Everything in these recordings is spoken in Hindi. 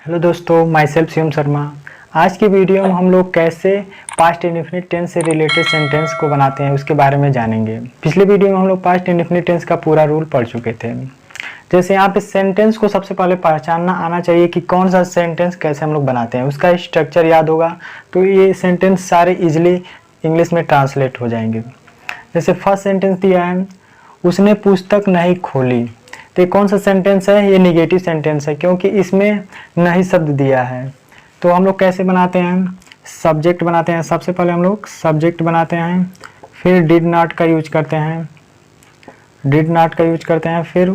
हेलो दोस्तों, माई सेल्फ शिवम शर्मा। आज की वीडियो में हम लोग कैसे पास्ट इंडेफिनिट टेंस से रिलेटेड सेंटेंस को बनाते हैं उसके बारे में जानेंगे। पिछले वीडियो में हम लोग पास्ट इंडेफिनिट टेंस का पूरा रूल पढ़ चुके थे। जैसे यहाँ पे सेंटेंस को सबसे पहले पहचानना आना चाहिए कि कौन सा सेंटेंस कैसे हम लोग बनाते हैं, उसका स्ट्रक्चर याद होगा तो ये सेंटेंस सारे इजिली इंग्लिश में ट्रांसलेट हो जाएंगे। जैसे फर्स्ट सेंटेंस दिया है, उसने पुस्तक नहीं खोली। तो ये कौन सा सेंटेंस है? ये निगेटिव सेंटेंस है क्योंकि इसमें नहीं शब्द दिया है। तो हम लोग कैसे बनाते हैं? सब्जेक्ट बनाते हैं। सबसे पहले हम लोग सब्जेक्ट बनाते हैं, फिर डिड नॉट का यूज करते हैं, फिर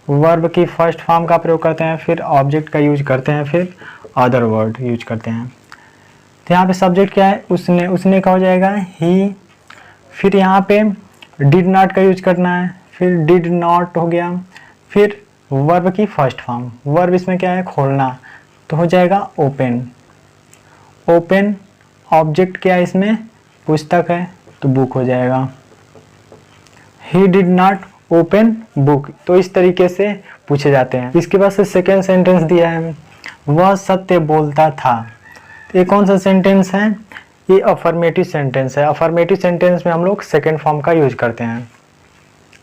वर्ब की फर्स्ट फॉर्म का प्रयोग करते हैं, फिर ऑब्जेक्ट का यूज करते हैं, फिर अदर वर्ड यूज करते हैं। तो यहाँ पे सब्जेक्ट क्या है? उसने का हो जाएगा ही। फिर यहाँ पे डिड नॉट का यूज करना है, फिर डिड नॉट हो गया। फिर वर्ब की फर्स्ट फॉर्म, वर्ब इसमें क्या है? खोलना, तो हो जाएगा ओपन। ऑब्जेक्ट क्या है इसमें? पुस्तक है, तो बुक हो जाएगा। He did not open book. तो इस तरीके से पूछे जाते हैं। इसके बाद से सेकेंड सेंटेंस दिया है, वह सत्य बोलता था। तो ये कौन सा सेंटेंस है? ये अफर्मेटिव सेंटेंस है। अफर्मेटिव सेंटेंस में हम लोग सेकेंड फॉर्म का यूज करते हैं।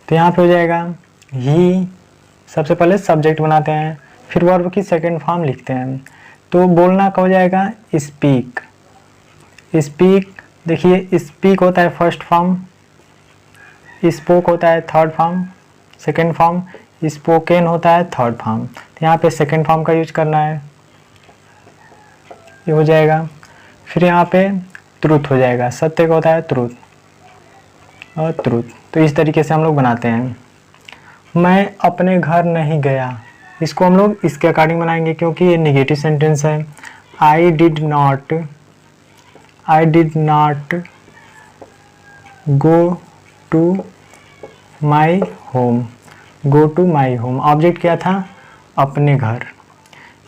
तो यहाँ पे हो जाएगा ही। सबसे पहले सब्जेक्ट बनाते हैं, फिर वर्ब की सेकेंड फॉर्म लिखते हैं। तो बोलना का हो जाएगा स्पीक। देखिए स्पीक होता है फर्स्ट फॉर्म, स्पोक होता है third form, second form spoken होता है थर्ड फॉर्म। तो यहाँ पे सेकेंड फॉर्म का यूज करना है, ये हो जाएगा। फिर यहाँ पे ट्रूथ हो जाएगा, सत्य का होता है ट्रूथ और ट्रूथ। तो इस तरीके से हम लोग बनाते हैं। मैं अपने घर नहीं गया, इसको हम लोग इसके अकॉर्डिंग बनाएंगे क्योंकि ये निगेटिव सेंटेंस है। I did not go to my home. Object क्या था? अपने घर।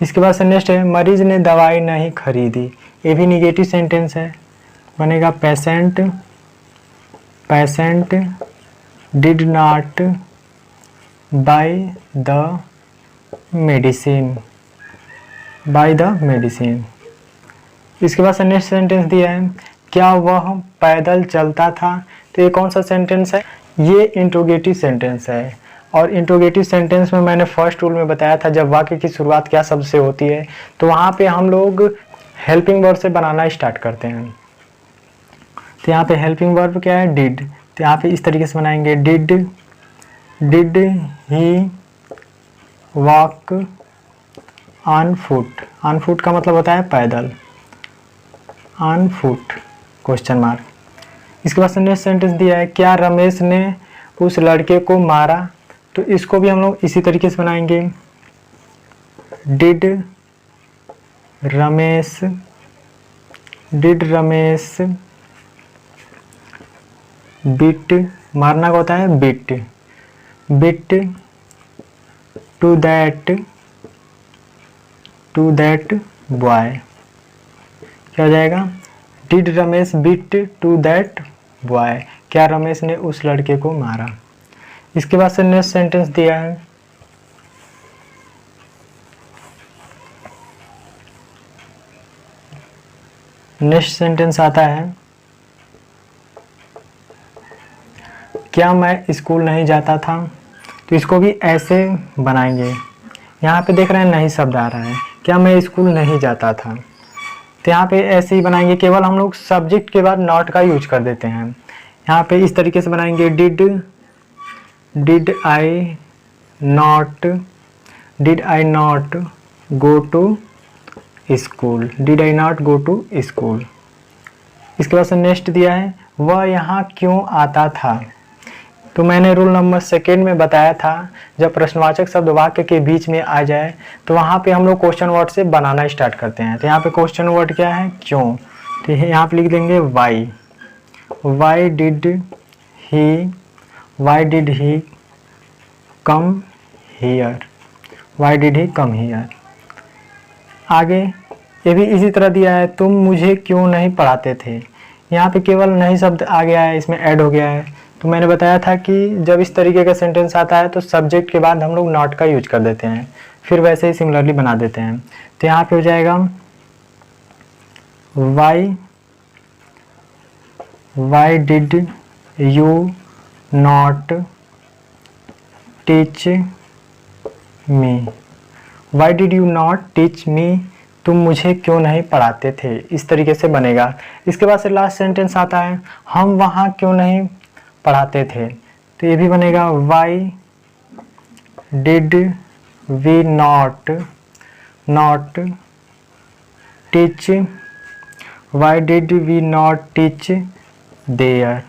इसके बाद से नेक्स्ट है, मरीज ने दवाई नहीं खरीदी। ये भी निगेटिव सेंटेंस है, बनेगा patient did not by the medicine. इसके बाद से नेक्स्ट सेंटेंस दिया है, क्या वह पैदल चलता था। तो ये कौन सा सेंटेंस है? ये इंट्रोगेटिव सेंटेंस है। और इंट्रोगेटिव सेंटेंस में मैंने फर्स्ट रूल में बताया था, जब वाक्य की शुरुआत क्या शब्द से होती है तो वहाँ पे हम लोग हेल्पिंग वर्ब से बनाना स्टार्ट करते हैं। तो यहाँ पे हेल्पिंग वर्ब क्या है? डिड। तो यहाँ पे इस तरीके से बनाएंगे, did he walk on foot. On foot का मतलब होता है पैदल, ऑन फुट क्वेश्चन मार्क। इसके बाद नेक्स्ट सेंटेंस दिया है, क्या रमेश ने उस लड़के को मारा। तो इसको भी हम लोग इसी तरीके से बनाएंगे, डिड रमेश बिट, मारना का होता है बिट टू दैट बॉय। क्या हो जाएगा? Did Ramesh bit to that boy. क्या रमेश ने उस लड़के को मारा। इसके बाद से नेक्स्ट सेंटेंस दिया है, नेक्स्ट सेंटेंस आता है, क्या मैं स्कूल नहीं जाता था। तो इसको भी ऐसे बनाएंगे। यहाँ पे देख रहे हैं नहीं शब्द आ रहा है, क्या मैं स्कूल नहीं जाता था। तो यहाँ पे ऐसे ही बनाएंगे, केवल हम लोग सब्जेक्ट के बाद नॉट का यूज कर देते हैं। यहाँ पे इस तरीके से बनाएंगे, did I not go to school. इसके बाद से नेक्स्ट दिया है, वह यहाँ क्यों आता था। तो मैंने रूल नंबर सेकेंड में बताया था, जब प्रश्नवाचक शब्द वाक्य के बीच में आ जाए तो वहाँ पे हम लोग क्वेश्चन वर्ड से बनाना स्टार्ट करते हैं। तो यहाँ पे क्वेश्चन वर्ड क्या है? क्यों। तो यहाँ पे लिख देंगे why did he come here. आगे ये भी इसी तरह दिया है, तुम मुझे क्यों नहीं पढ़ाते थे। यहाँ पे केवल नहीं शब्द आ गया है, इसमें ऐड हो गया है। तो मैंने बताया था कि जब इस तरीके का सेंटेंस आता है तो सब्जेक्ट के बाद हम लोग नॉट का यूज कर देते हैं। फिर वैसे ही सिमिलरली बना देते हैं। तो यहाँ पे हो जाएगा why did you not teach me, why did you not teach me, तुम मुझे क्यों नहीं पढ़ाते थे, इस तरीके से बनेगा। इसके बाद से लास्ट सेंटेंस आता है हम वहाँ क्यों नहीं पढ़ाते थे, तो ये भी बनेगा why did we not teach, why did we not teach there,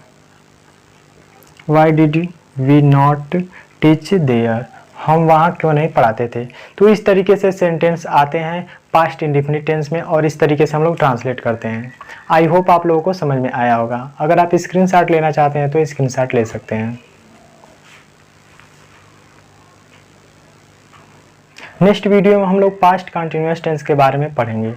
why did we not teach there, हम वहाँ क्यों नहीं पढ़ाते थे। तो इस तरीके से सेंटेंस आते हैं पास्ट इंडेफिनिट टेंस में और इस तरीके से हम लोग ट्रांसलेट करते हैं। आई होप आप लोगों को समझ में आया होगा। अगर आप स्क्रीनशॉट लेना चाहते हैं तो स्क्रीनशॉट ले सकते हैं। नेक्स्ट वीडियो में हम लोग पास्ट कंटिन्यूअस टेंस के बारे में पढ़ेंगे।